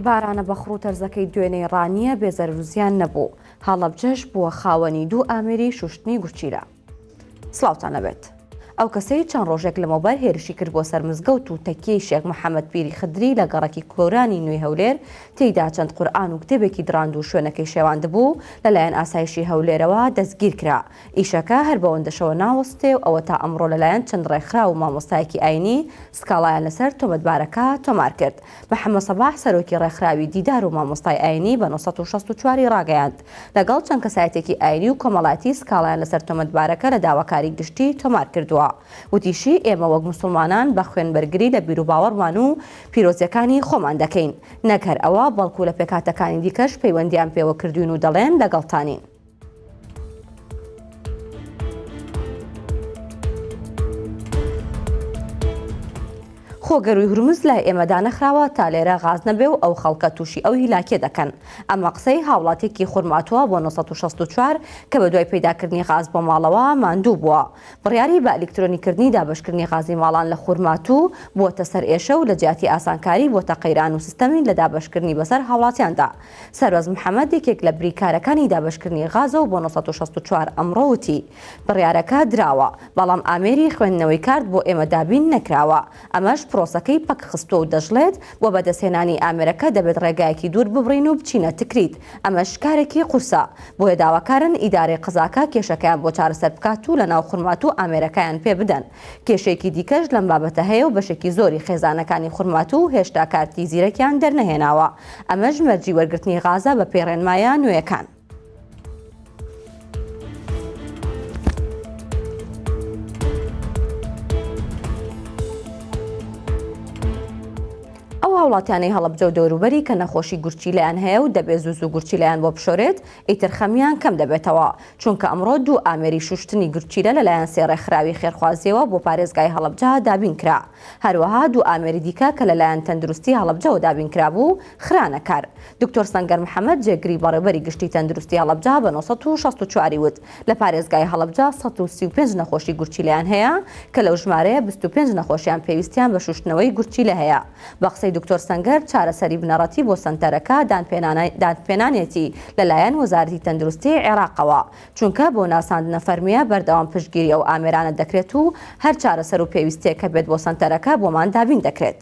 بارانە بەخڕ و تەرزەکەی دوێنەی ڕانیە بێزەرروزیان نەبوو. هەڵەبجەش بووە خاوەنی دوو ئامێری شوشتنی گورچیرە. سڵاوتان لەبێت. ئەو کەسەی چەند ڕۆژێک لەمەوبەر هێرشی کرد بۆ سەر مزگەوت و تەکیەی شێخ محەممەد پیری خدری لە گەڕەکی کۆرانی نوێی هەولێر تێیدا چەند قورئان و کتێبێکی دراند و شوێنەکەی شێواند بوو لەلایەن ئاسایشی هەولێرەوە دەستگیر کرا. ئیشەکە هەر بەوەندەشەوە ناوەستێ و ئەوە تا ئەمڕۆ لەلایەن چەند ڕێکخرا و مامۆستایەکی ئاینی سکاڵایان لەسەر تۆمەتبارەکە تۆمار کرد. محەممەد سەباح سەرۆکی ڕێکخراوی دیدار و مامۆستای ئاینی بە 1964 ڕاگەیاند لەگەڵ چەند کەسایەتێکی ئاینی و کۆمەڵاتی سکاڵایان لەسەر تۆمەتبارەکە لە داواکاری گشتی تۆمار کردووە. وتیشی ئێمە وەک موسڵمانان بە خوێنبەرگری لە بیر و باوەڕمان و پیرۆزیەکانی خۆمان دەکەین، نەک هەر ئەوە بەڵکو لە پێکاتەکانی دیکەش پەیوەندیان پێوە کردوین و دەڵێن لەگەڵتانین. خۆگەروی هورمز لای ئێمەدا نەخراوە تا لێرە غاز نەبێ و ئەو خەڵکە تووشی ئەو هیلاکێ دەکەن. ئەمە قسەی هاوڵاتێکی خورماتوە بۆ 1964 کە بە دوای پەیداکردنی غاز بۆ ماڵەوە ماندوو بووە. بڕیاری بە ئەلکترۆنیکردنی دابشکردنی غازی ماڵان لە خورماتوو بۆتە سەر ئێشە و لە جیاتی ئاسانکاری بۆتە قەیران و سیستەمی لە دابشکردنی بەسەر هاوڵاتیاندا. سەرۆز محەممەد یەکێک لە بریکارەکانی دابشکردنی غازە و بۆ 1964 ئەمڕۆ وتی بڕیارەکە دراوە، بەڵام ئامێری خوێندنەوەی کارت بۆ ئێمە دابین نەکراوە. ئەمەش پرۆسەکەی پەک خستۆ و دەژڵێت بۆ بەدەستهێنانی ئامێرەکە دەبێت ڕێگایەکی دوور ببڕین و بچینە تکریت. ئەمەش کارێکی قورسە، بۆیە داواکارن ئیدارەی قەزاکە کێشەکەیان بۆ چارەسەر بکات و لە ناو خورمات و ئامێرەکەیان پێ بدەن. کێشێکی دیکەش لەم بابەتە هەیە و بەشێکی زۆری خێزانەکانی خورمات و هێشتا کارتی زیرەکیان دەرنەهێناوە. ئەمەش مەرجی وەرگرتنی غازە بە پێڕێنمایە نوێیەکان. وڵاتیانەی هەڵەبجە و دەوروبەری کە نەخۆشی گورچی لەیان هەیە و دەبێت زوو گورچی لەیان بۆ بشۆرێت ئیتر خەمیان کەم دەبێتەوە، چونکە ئەمڕۆ دوو ئامێری شوشتنی گورچیلە لەلایەن سێ ڕێکخراوی خێرخوازیەوە بۆ پارێزگای هەڵەبجە دابین کرا. هەروەها دوو ئامێری دیکە کە لەلایەن تەندروستی هەڵەبجەوە دابین کرابوو خرانە کار. دکتۆر سەنگەر محەممەد جێگری بەڕێوەبەری گشتی تەندروستی هەڵەبجە بە 1964 وت لە پارێزگای هەڵەبجە 135 نەخۆشی گورچی لەیان هەیە کە لەو ژمارەیە 25 نەخۆشیان پێویستیان بە شوشتنەوەی گورچیلە هەیە. بە قسەی دکتۆر سەنگەر چارەسەری بنەڕەتی بۆ سنتەرەکە دادپێنانێتی لەلایەن وەزارەتی تەندروستی عێراقەوە، چونکە بۆ ناساندنە فەرمیە بەردەوام پشتگیری ئەو ئامێرانە دەکرێت و هەر چارەسەر و پێویستێک کە بێت بۆ سنتەرەکە بۆمان دابین دەکرێت.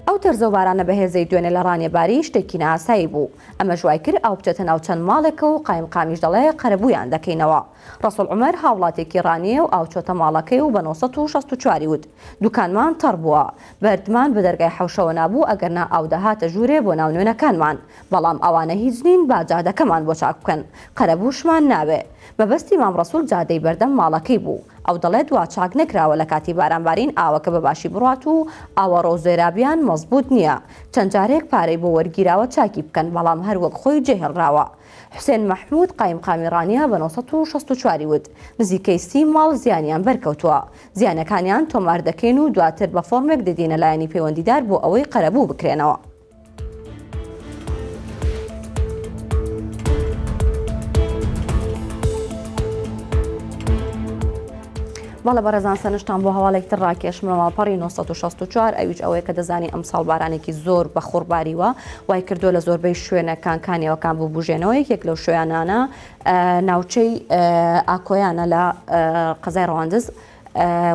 ئەو تەرزە و بارانە بەهێزەی دوێنێ لە ڕانێباری شتێکی ناسایی بوو. ئەمە ژوای کرد ئەو بچێتە ناو چەند ماڵێکە و قایمقامیش دەڵێ قەرەبوویان دەکەینەوە. ڕەسوڵ عومەر هاوڵاتێکی ڕانیە و ئاو چۆتە ماڵەکەی و بە 1964 وت دوکانمان تەڕ بووە، بەردمان بە دەرگای حەوشەوە نابوو ئەگەرنا ئاو دەهاتە ژوورێ بۆ ناو نوێنەکانمان، بەڵام ئەوانە هیچ نین با جادەکەمان بۆ چاک بکەن، قەرەبووشمان ناوێ. مەبەستی مام ڕەسوول جادەی بەردەم ماڵەکەی بوو. ئەو دەڵێت وا چاک نەکراوە لە کاتی بارانبارین ئاوەکە بە باشی بڕات و ئاوە ڕۆزێرابیان مەزبوط نییە. چەند جارێک پارەی بۆ وەرگیراوە چاکی بکەن، بەڵام هەر وەک خۆی جێهێڵراوە. حوسێن مەحموود قایمقامی ڕانیە بە 1964 وت نزیکەی 30 ماڵ زیانیان بەرکەوتووە. زیانەکانیان تۆمار دەکەین و دواتر بە فۆرمێک دەدینە لایەنی پەیوەندیدار بۆ ئەوەی قەرەبوو بکرێنەوە. بەڵە بەڕێزان سەرنجتان بۆ هەواڵێکتر ڕاکێشمە ماڵپەڕی 1964 ئەویش ئەوەیە کە دەزانی ئەمساڵ بارانێکی زۆر بە خوڕباریوە وای کردووە لە زۆربەی شوێنەکان کانیەوەکان بوو بژێنەوە. یەک لەو شوێنانە ناوچەی ئاکۆیانە لە قەزای ڕەواندز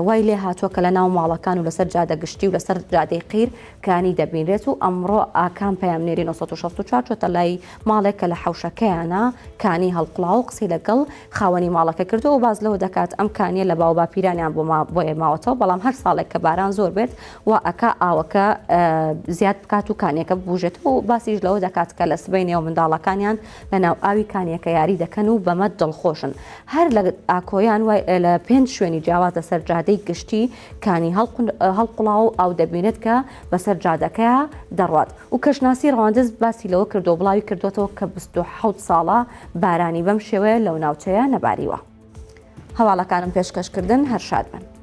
وای لێ هاتووە کە لە ناو ماڵەکان و لەسەر جادەگشتی و لەسەر جادەی قیر کانی دەبینرێت و ئەمڕۆ ئاکان پەیامنێری 1964 چۆتە لای ماڵێک کە لە حەوشەکەیانە کانی هەڵقڵاو و قسەی لەگەڵ خاوەنی ماڵەکە کردو و باز لەوە دەکات ئەم کانیە لە باو باپیرانیان بۆ ئێماوەتەوە، بەڵام هەر ساڵێک کە باران زۆر بێت و ئەکا ئاوەکە زیاد بکات و کانیەکە ببوژێت و باسیش لەوە دەکات کە لە سبەی نێو منداڵەکانیان لە ناو ئاوی کانیەکە یاری دەکەن و بەمە دڵخۆشن. هەر لە ئاکۆیان لە 5 شوێنی جیاواز سەر جادەی گشتی کانی هەڵقڵاو و ئاو دەبینێت کە بەسەر جادەکەیە دەڕوات و کەشناسی ڕەواندز باسی لەوە کردو بڵاوی کردوێتەوە کە 27 ساڵە بارانی بەم شێوەیە لەو ناوچەیە نەباریوە. هەواڵەکانم پێشکەشکردن هەر شاد بن.